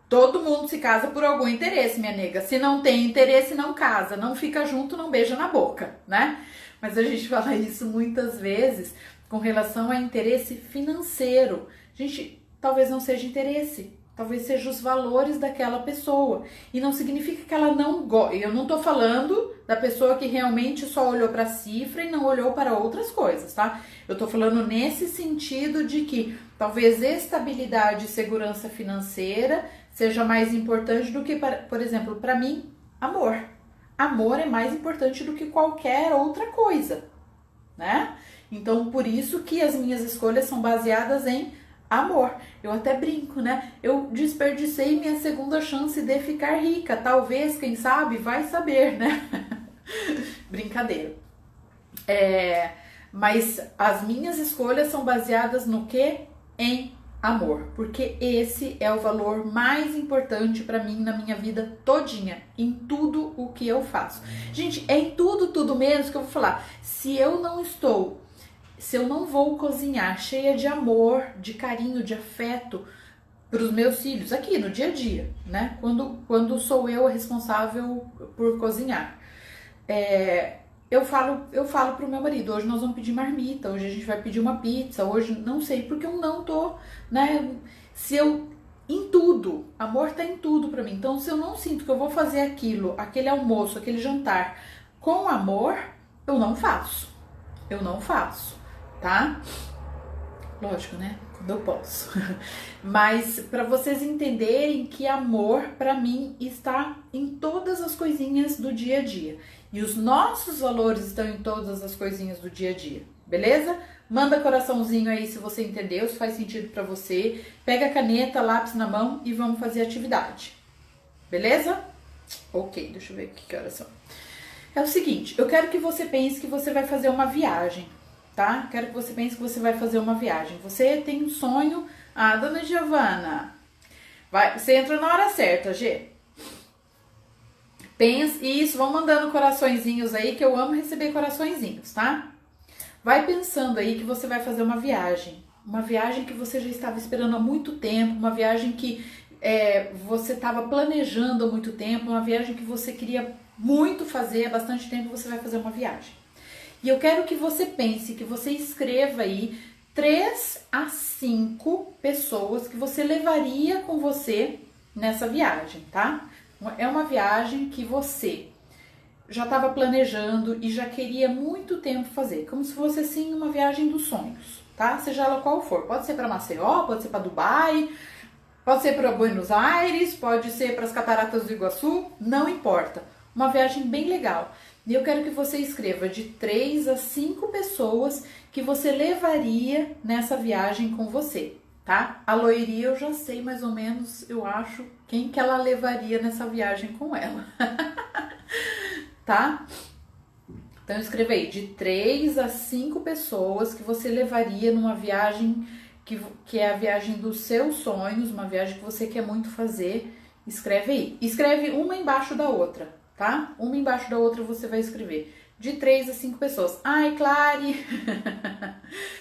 [SPEAKER 1] Todo mundo se casa por algum interesse, minha nega. Se não tem interesse, não casa. Não fica junto, não beija na boca, né? Mas a gente fala isso muitas vezes com relação a interesse financeiro. Gente, talvez não seja interesse, talvez seja os valores daquela pessoa. E não significa que ela não gosta. Eu não tô falando da pessoa que realmente só olhou para a cifra e não olhou para outras coisas, tá? Eu tô falando nesse sentido de que talvez estabilidade e segurança financeira seja mais importante do que, por exemplo, para mim, amor. Amor é mais importante do que qualquer outra coisa, né? Então, por isso que as minhas escolhas são baseadas em amor. Eu até brinco, né? Eu desperdicei minha segunda chance de ficar rica. Talvez, quem sabe, vai saber, né? Brincadeira. Mas as minhas escolhas são baseadas no quê? Em amor. Porque esse é o valor mais importante pra mim na minha vida todinha. Em tudo o que eu faço. Gente, é em tudo mesmo que eu vou falar. Se eu não vou cozinhar cheia de amor, de carinho, de afeto para os meus filhos, aqui no dia a dia, né? Quando sou eu a responsável por cozinhar. Eu falo pro meu marido, hoje nós vamos pedir marmita, hoje a gente vai pedir uma pizza, hoje não sei, porque eu não tô, né? Em tudo, amor tá em tudo pra mim. Então, se eu não sinto que eu vou fazer aquele almoço, aquele jantar com amor, eu não faço. Tá? Lógico, né? Quando eu posso. Mas para vocês entenderem que amor para mim está em todas as coisinhas do dia a dia. E os nossos valores estão em todas as coisinhas do dia a dia. Beleza? Manda coraçãozinho aí se você entendeu, se faz sentido para você. Pega a caneta, lápis na mão e vamos fazer a atividade. Beleza? Ok, deixa eu ver aqui que horas são. É o seguinte, eu quero que você pense que você vai fazer uma viagem. Tá? Quero que você pense que você vai fazer uma viagem. Você tem um sonho. Ah, dona Giovana, você entrou na hora certa, Gê. Pensa, isso, vão mandando coraçõezinhos aí, que eu amo receber coraçõezinhos, tá? Vai pensando aí que você vai fazer uma viagem. Uma viagem que você já estava esperando há muito tempo, uma viagem que você estava planejando há muito tempo, uma viagem que você queria muito fazer, há bastante tempo você vai fazer uma viagem. E eu quero que você pense, que você escreva aí 3 a 5 pessoas que você levaria com você nessa viagem, tá? É uma viagem que você já estava planejando e já queria muito tempo fazer, como se fosse assim uma viagem dos sonhos, tá? Seja ela qual for, pode ser para Maceió, pode ser para Dubai, pode ser para Buenos Aires, pode ser para as Cataratas do Iguaçu, não importa. Uma viagem bem legal. E eu quero que você escreva de 3 a 5 pessoas que você levaria nessa viagem com você, tá? A loiria eu já sei mais ou menos, eu acho, quem que ela levaria nessa viagem com ela. Tá? Então escreva aí, de 3 a 5 pessoas que você levaria numa viagem que é a viagem dos seus sonhos, uma viagem que você quer muito fazer. Escreve aí. Escreve uma embaixo da outra. Tá? Uma embaixo da outra você vai escrever. De 3 a 5 pessoas. Ai, Clary!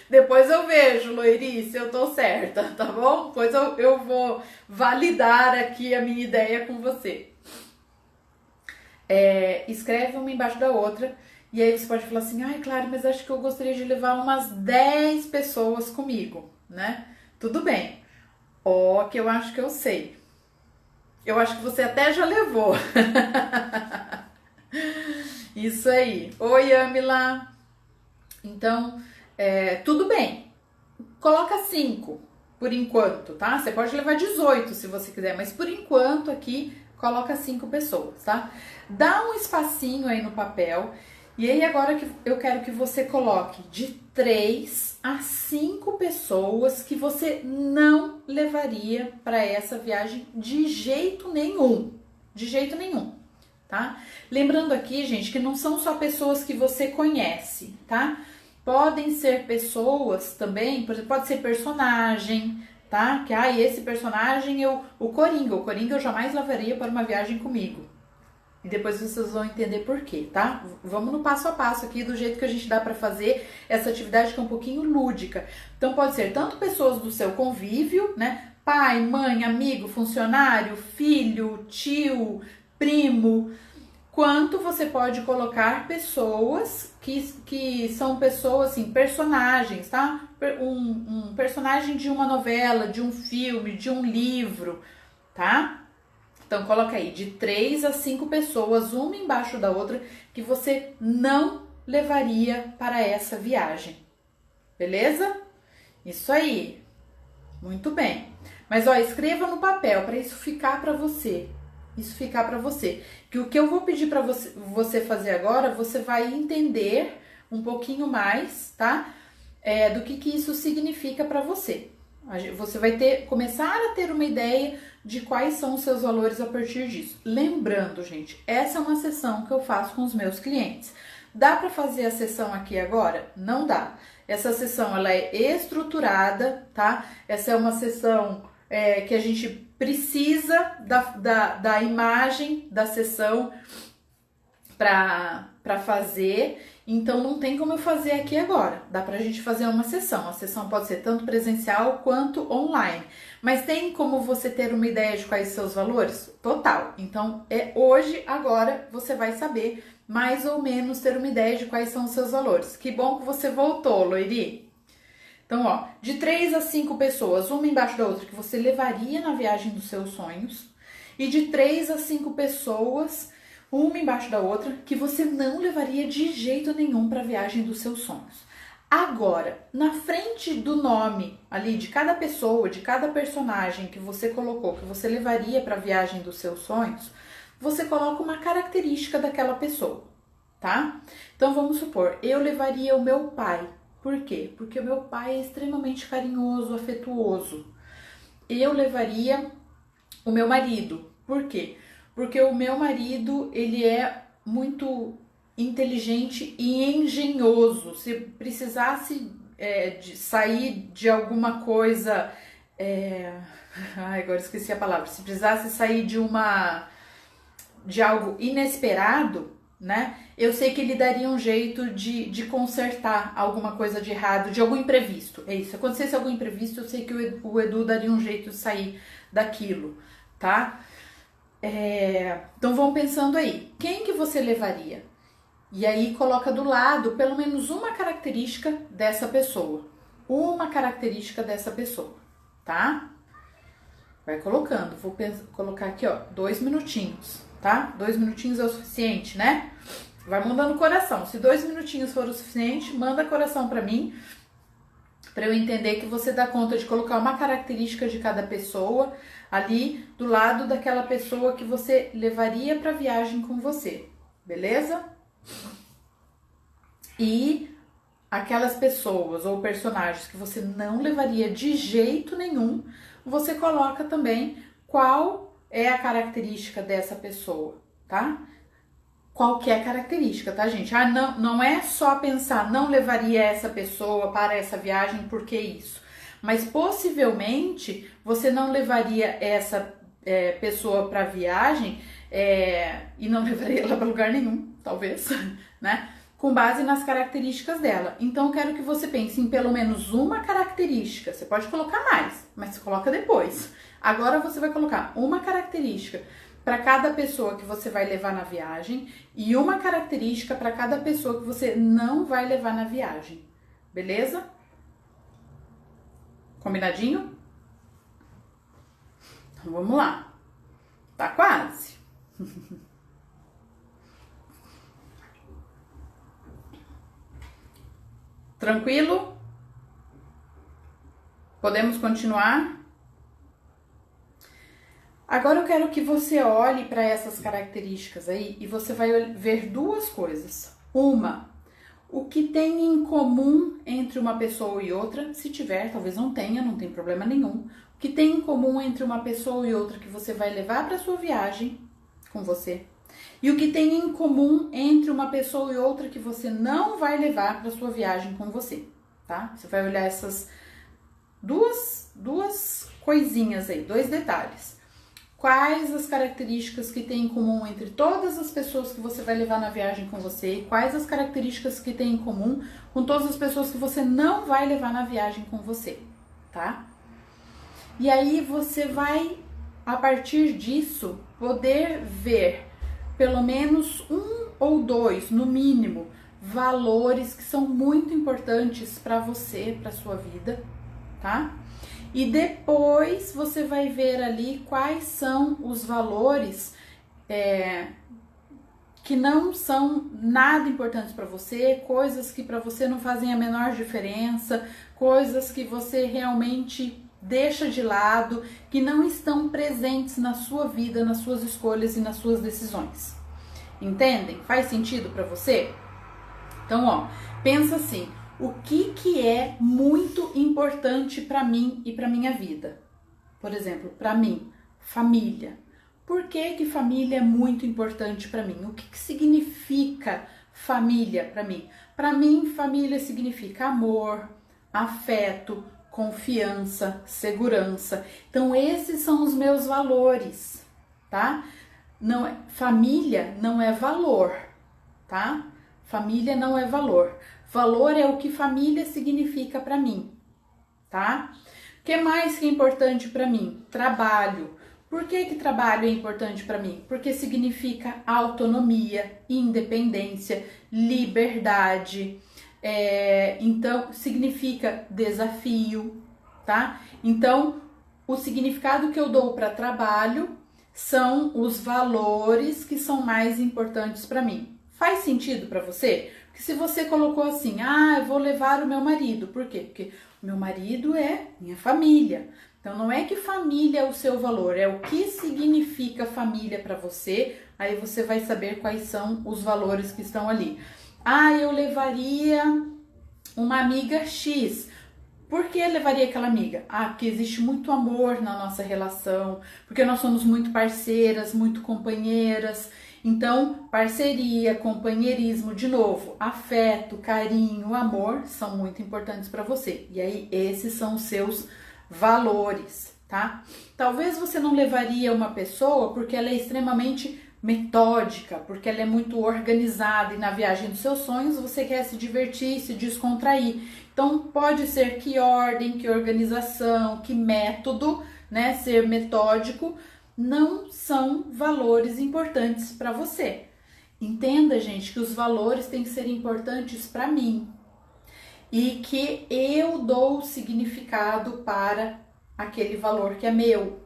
[SPEAKER 1] Depois eu vejo, Loiri, se eu tô certa, tá bom? Depois eu vou validar aqui a minha ideia com você. Escreve uma embaixo da outra. E aí você pode falar assim, ai, Clary, mas acho que eu gostaria de levar umas 10 pessoas comigo, né? Tudo bem. Que eu acho que eu sei. Eu acho que você até já levou. Isso aí. Oi, Amila. Então, tudo bem. Coloca 5, por enquanto, tá? Você pode levar 18 se você quiser, mas por enquanto aqui, coloca 5 pessoas, tá? Dá um espacinho aí no papel. E aí agora que eu quero que você coloque de 3 a 5 pessoas que você não levaria para essa viagem de jeito nenhum. De jeito nenhum, tá? Lembrando aqui, gente, que não são só pessoas que você conhece, tá? Podem ser pessoas também, por exemplo, pode ser personagem, tá? Que esse personagem o Coringa eu jamais levaria para uma viagem comigo. E depois vocês vão entender por quê, tá? Vamos no passo a passo aqui, do jeito que a gente dá pra fazer essa atividade que é um pouquinho lúdica. Então pode ser tanto pessoas do seu convívio, né? Pai, mãe, amigo, funcionário, filho, tio, primo, quanto você pode colocar pessoas que são pessoas, assim, personagens, tá? Um personagem de uma novela, de um filme, de um livro, tá? Então, coloca aí de 3 a 5 pessoas, uma embaixo da outra, que você não levaria para essa viagem. Beleza? Isso aí. Muito bem. Mas, ó, escreva no papel para isso ficar para você. Isso ficar para você. Que o que eu vou pedir para você fazer agora, você vai entender um pouquinho mais, tá? Do que isso significa para você. Você vai começar a ter uma ideia de quais são os seus valores a partir disso. Lembrando, gente, essa é uma sessão que eu faço com os meus clientes. Dá para fazer a sessão aqui agora? Não dá. Essa sessão, ela é estruturada, tá? Essa é uma sessão que a gente precisa da imagem da sessão para fazer. Então, não tem como eu fazer aqui agora. Dá pra gente fazer uma sessão. A sessão pode ser tanto presencial quanto online. Mas tem como você ter uma ideia de quais são os valores? Total. Então, hoje, agora, você vai saber mais ou menos ter uma ideia de quais são os seus valores. Que bom que você voltou, Loiri. Então, ó, de 3 a 5 pessoas, uma embaixo da outra, que você levaria na viagem dos seus sonhos. E de 3 a 5 pessoas, uma embaixo da outra, que você não levaria de jeito nenhum para a viagem dos seus sonhos. Agora, na frente do nome ali de cada pessoa, de cada personagem que você colocou, que você levaria para a viagem dos seus sonhos, você coloca uma característica daquela pessoa, tá? Então, vamos supor, eu levaria o meu pai. Por quê? Porque o meu pai é extremamente carinhoso, afetuoso. Eu levaria o meu marido. Por quê? Porque o meu marido, ele é muito inteligente e engenhoso. Se precisasse de sair de alguma coisa... agora esqueci a palavra. Se precisasse sair de algo inesperado, né? Eu sei que ele daria um jeito de consertar alguma coisa de errado, de algum imprevisto. É isso. Se acontecesse algum imprevisto, eu sei que o Edu daria um jeito de sair daquilo, tá? Então vão pensando aí, quem que você levaria? E aí coloca do lado pelo menos uma característica dessa pessoa. Uma característica dessa pessoa, tá? Vai colocando, vou colocar aqui, ó, 2 minutinhos, tá? 2 minutinhos é o suficiente, né? Vai mandando coração, se 2 minutinhos for o suficiente, manda coração pra mim, para eu entender que você dá conta de colocar uma característica de cada pessoa ali do lado daquela pessoa que você levaria para viagem com você, beleza? E aquelas pessoas ou personagens que você não levaria de jeito nenhum, você coloca também qual é a característica dessa pessoa, tá? Qualquer característica, tá, gente? Não é só pensar, não levaria essa pessoa para essa viagem, porque isso. Mas possivelmente você não levaria essa pessoa para viagem e não levaria ela para lugar nenhum, talvez, né? Com base nas características dela. Então, eu quero que você pense em pelo menos uma característica. Você pode colocar mais, mas você coloca depois. Agora você vai colocar uma característica para cada pessoa que você vai levar na viagem e uma característica para cada pessoa que você não vai levar na viagem. Beleza? Combinadinho? Então, vamos lá. Tá quase. Tranquilo? Podemos continuar? Agora eu quero que você olhe para essas características aí e você vai ver duas coisas. Uma, o que tem em comum entre uma pessoa e outra, se tiver, talvez não tenha, não tem problema nenhum. O que tem em comum entre uma pessoa e outra que você vai levar para sua viagem com você. E o que tem em comum entre uma pessoa e outra que você não vai levar para sua viagem com você, tá? Você vai olhar essas duas coisinhas aí, 2 detalhes. Quais as características que tem em comum entre todas as pessoas que você vai levar na viagem com você e quais as características que tem em comum com todas as pessoas que você não vai levar na viagem com você, tá? E aí você vai, a partir disso, poder ver pelo menos um ou dois, no mínimo, valores que são muito importantes para você, para sua vida, tá? E depois você vai ver ali quais são os valores que não são nada importantes para você, coisas que para você não fazem a menor diferença, coisas que você realmente deixa de lado, que não estão presentes na sua vida, nas suas escolhas e nas suas decisões. Entendem? Faz sentido para você? Então, ó, pensa assim, o que é muito importante para mim e para minha vida? Por exemplo, para mim, família. Por que família é muito importante para mim? O que significa família para mim? Para mim, família significa amor, afeto, confiança, segurança. Então, esses são os meus valores, tá? Família não é valor, tá? Família não é valor. Valor é o que família significa para mim, tá? O que mais que é importante para mim? Trabalho. Por que trabalho é importante para mim? Porque significa autonomia, independência, liberdade. Então, significa desafio, tá? Então, o significado que eu dou para trabalho são os valores que são mais importantes para mim. Faz sentido para você? Porque se você colocou assim, eu vou levar o meu marido. Por quê? Porque o meu marido é minha família. Então, não é que família é o seu valor, é o que significa família para você. Aí você vai saber quais são os valores que estão ali. Eu levaria uma amiga X. Por que levaria aquela amiga? Porque existe muito amor na nossa relação, porque nós somos muito parceiras, muito companheiras. Então, parceria, companheirismo, de novo, afeto, carinho, amor são muito importantes para você. E aí, esses são os seus valores, tá? Talvez você não levaria uma pessoa porque ela é extremamente metódica, porque ela é muito organizada e na viagem dos seus sonhos você quer se divertir, se descontrair. Então pode ser que ordem, que organização, que método, né, ser metódico não são valores importantes para você. Entenda, gente, que os valores têm que ser importantes para mim e que eu dou significado para aquele valor que é meu.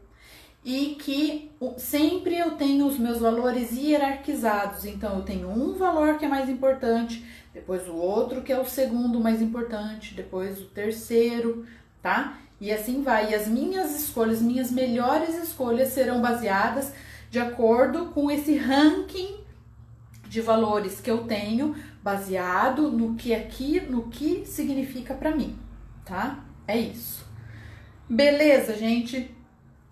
[SPEAKER 1] E que sempre eu tenho os meus valores hierarquizados. Então, eu tenho um valor que é mais importante, depois o outro que é o segundo mais importante, depois o terceiro, tá? E assim vai. E as minhas escolhas, minhas melhores escolhas serão baseadas de acordo com esse ranking de valores que eu tenho, baseado no que significa para mim, tá? É isso. Beleza, gente?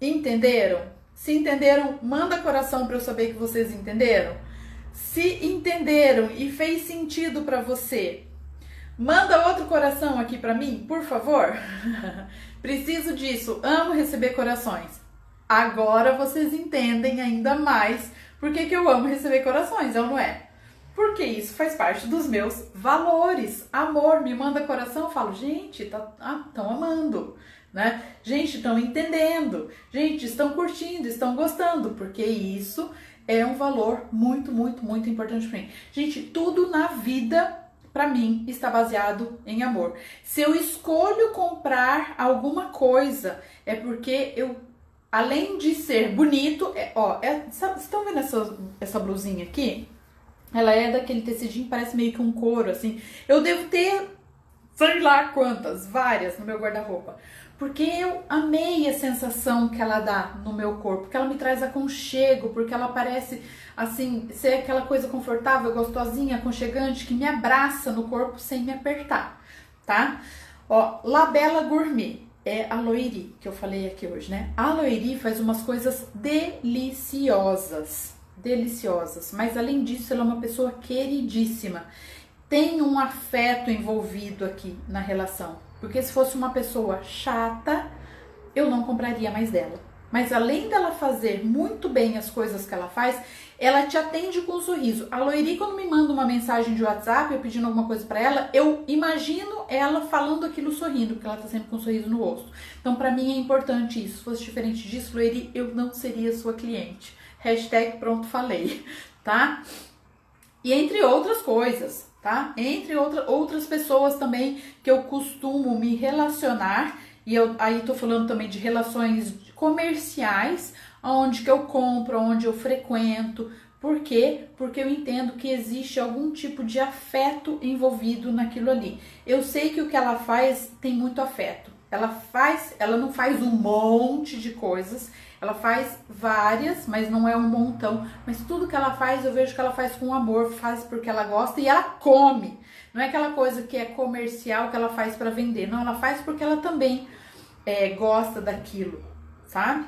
[SPEAKER 1] Entenderam? Se entenderam, manda coração para eu saber que vocês entenderam. Se entenderam e fez sentido para você, manda outro coração aqui para mim, por favor. Preciso disso, amo receber corações. Agora vocês entendem ainda mais por que eu amo receber corações, não é? Porque isso faz parte dos meus valores. Amor, me manda coração, eu falo, gente, estão amando. Né? Gente, estão entendendo, gente, estão curtindo, estão gostando, porque isso é um valor muito, muito, muito importante para mim. Gente, tudo na vida, para mim, está baseado em amor. Se eu escolho comprar alguma coisa, é porque eu, além de ser bonito, vocês estão vendo essa blusinha aqui? Ela é daquele tecidinho, parece meio que um couro, assim. Eu devo ter, sei lá quantas, várias no meu guarda-roupa. Porque eu amei a sensação que ela dá no meu corpo, porque ela me traz aconchego, porque ela parece, assim, ser aquela coisa confortável, gostosinha, aconchegante, que me abraça no corpo sem me apertar, tá? Ó, Labela Gourmet, é a Loiri, que eu falei aqui hoje, né? A Loiri faz umas coisas deliciosas, mas além disso, ela é uma pessoa queridíssima. Tem um afeto envolvido aqui na relação. Porque se fosse uma pessoa chata, eu não compraria mais dela. Mas além dela fazer muito bem as coisas que ela faz, ela te atende com um sorriso. A Loiri, quando me manda uma mensagem de WhatsApp, eu pedindo alguma coisa pra ela, eu imagino ela falando aquilo sorrindo, porque ela tá sempre com um sorriso no rosto. Então, pra mim é importante isso. Se fosse diferente disso, Loiri, eu não seria sua cliente. #pronto falei, tá? E entre outras coisas, tá? Entre outras pessoas também que eu costumo me relacionar, e eu aí tô falando também de relações comerciais, onde que eu compro, onde eu frequento. Por quê? Porque eu entendo que existe algum tipo de afeto envolvido naquilo ali. Eu sei que o que ela faz tem muito afeto. Ela não faz um monte de coisas, ela faz várias, mas não é um montão. Mas tudo que ela faz, eu vejo que ela faz com amor, faz porque ela gosta e ela come. Não é aquela coisa que é comercial que ela faz para vender. Não, ela faz porque ela também gosta daquilo, sabe?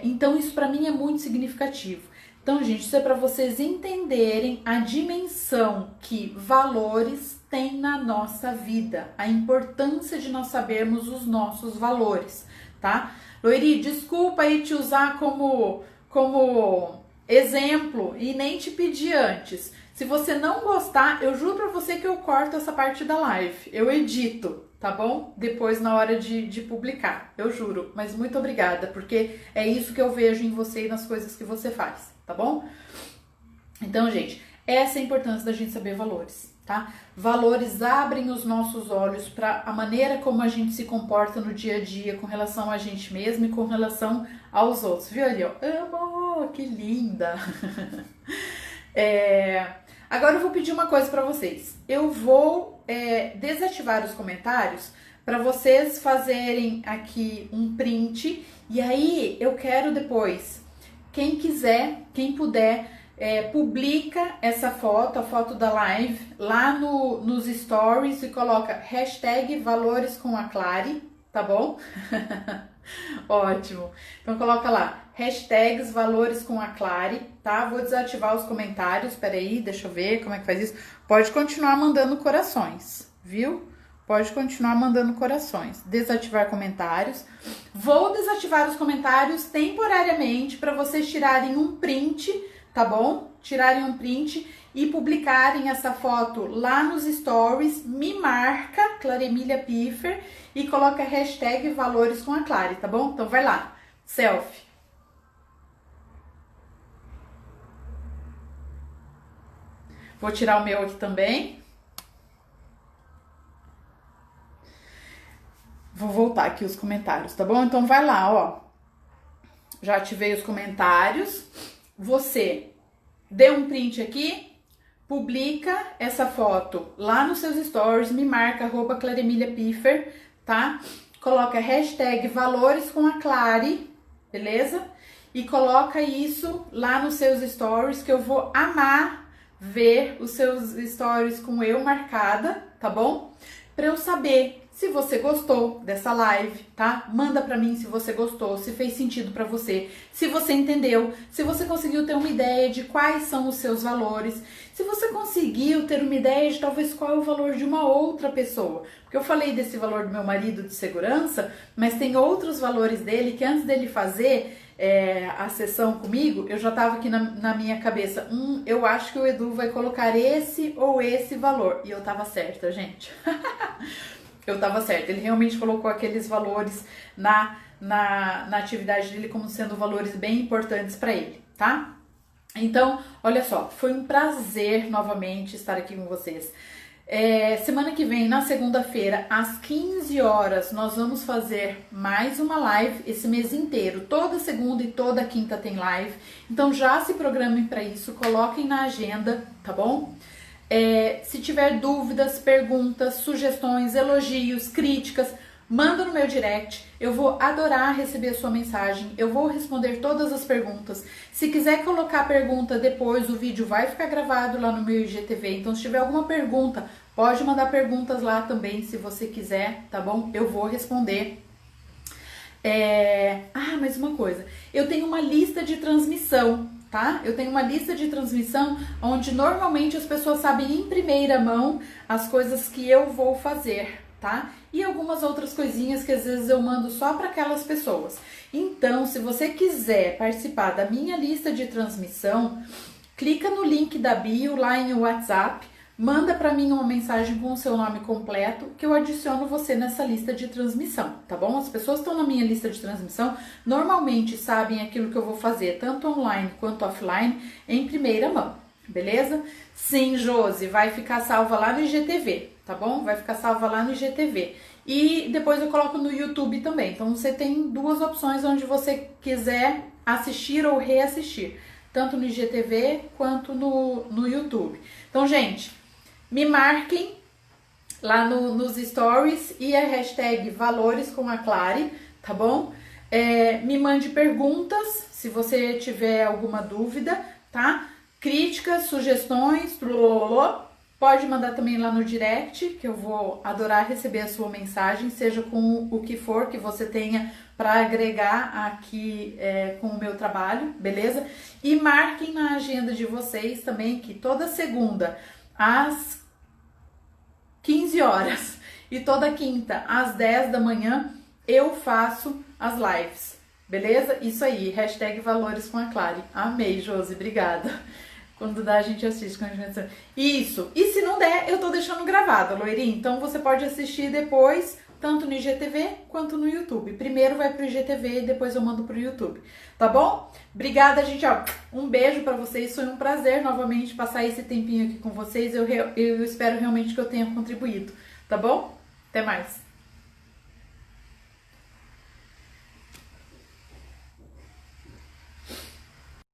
[SPEAKER 1] Então isso para mim é muito significativo. Então, gente, isso é para vocês entenderem a dimensão que valores têm na nossa vida, a importância de nós sabermos os nossos valores, tá? Loiri, desculpa aí te usar como exemplo e nem te pedi antes. Se você não gostar, eu juro pra você que eu corto essa parte da live, eu edito, tá bom? Depois na hora de publicar, eu juro. Mas muito obrigada, porque é isso que eu vejo em você e nas coisas que você faz, tá bom? Então, gente, essa é a importância da gente saber valores, tá? Valores abrem os nossos olhos para a maneira como a gente se comporta no dia a dia com relação a gente mesmo e com relação aos outros. Viu ali, ó? Amor, que linda! Agora eu vou pedir uma coisa para vocês. Eu vou desativar os comentários para vocês fazerem aqui um print. E aí eu quero depois, quem quiser, quem puder, publica essa foto, a foto da live, lá nos stories e coloca hashtag valores com a Clary, tá bom? Ótimo. Então coloca lá, hashtags valores com a Clary, tá? Vou desativar os comentários, peraí, deixa eu ver como é que faz isso. Pode continuar mandando corações, viu? Pode continuar mandando corações. Desativar comentários. Vou desativar os comentários temporariamente para vocês tirarem um print, tá bom? Tirarem um print e publicarem essa foto lá nos stories. Me marca, Claremília Piffer, e coloca hashtag valores com a Clary, tá bom? Então vai lá, selfie. Vou tirar o meu aqui também. Vou voltar aqui os comentários, tá bom? Então vai lá, ó. Já ativei os comentários. Você dê um print aqui, publica essa foto lá nos seus stories, me marca @Claremília Piffer, tá? Coloca hashtag valores com a Clary, beleza? E coloca isso lá nos seus stories, que eu vou amar ver os seus stories com eu marcada, tá bom? Pra eu saber se você gostou dessa live, tá? Manda pra mim se você gostou, se fez sentido pra você, se você entendeu, se você conseguiu ter uma ideia de quais são os seus valores, se você conseguiu ter uma ideia de talvez qual é o valor de uma outra pessoa. Porque eu falei desse valor do meu marido de segurança, mas tem outros valores dele que antes dele fazer a sessão comigo, eu já tava aqui na minha cabeça, eu acho que o Edu vai colocar esse ou esse valor. E eu tava certa, gente. Eu tava certa, ele realmente colocou aqueles valores na atividade dele como sendo valores bem importantes para ele, tá? Então, olha só, foi um prazer novamente estar aqui com vocês. Semana que vem, na segunda-feira, às 15 horas, nós vamos fazer mais uma live esse mês inteiro. Toda segunda e toda quinta tem live. Então já se programem para isso, coloquem na agenda, tá bom? Se tiver dúvidas, perguntas, sugestões, elogios, críticas, manda no meu direct. Eu vou adorar receber a sua mensagem. Eu vou responder todas as perguntas. Se quiser colocar a pergunta depois, o vídeo vai ficar gravado lá no meu IGTV. Então, se tiver alguma pergunta, pode mandar perguntas lá também, se você quiser, tá bom? Eu vou responder. Mais uma coisa. Eu tenho uma lista de transmissão, tá? Eu tenho uma lista de transmissão onde normalmente as pessoas sabem em primeira mão as coisas que eu vou fazer, tá? E algumas outras coisinhas que às vezes eu mando só para aquelas pessoas. Então, se você quiser participar da minha lista de transmissão, clica no link da bio lá em WhatsApp, manda para mim uma mensagem com o seu nome completo que eu adiciono você nessa lista de transmissão, tá bom? As pessoas que estão na minha lista de transmissão normalmente sabem aquilo que eu vou fazer, tanto online quanto offline, em primeira mão, beleza? Sim, Josi, vai ficar salva lá no IGTV, tá bom? Vai ficar salva lá no IGTV. E depois eu coloco no YouTube também. Então você tem duas opções onde você quiser assistir ou reassistir, tanto no IGTV quanto no YouTube. Então, gente, me marquem lá nos stories e a hashtag Valores com a Clary, tá bom? Me mande perguntas se você tiver alguma dúvida, tá? Críticas, sugestões, pode mandar também lá no direct, que eu vou adorar receber a sua mensagem, seja com o que for que você tenha para agregar aqui com o meu trabalho, beleza? E marquem na agenda de vocês também que toda segunda às 15 horas e toda quinta às 10 da manhã eu faço as lives, beleza? Isso aí, hashtag Valores com a Clary. Amei, Josi, obrigada. Quando dá, a gente assiste. Isso. E se não der, eu tô deixando gravado, loirinha. Então você pode assistir depois, tanto no IGTV quanto no YouTube. Primeiro vai pro IGTV e depois eu mando pro YouTube. Tá bom? Obrigada, gente. Ó, um beijo pra vocês. Foi um prazer novamente passar esse tempinho aqui com vocês. Eu espero realmente que eu tenha contribuído. Tá bom? Até mais.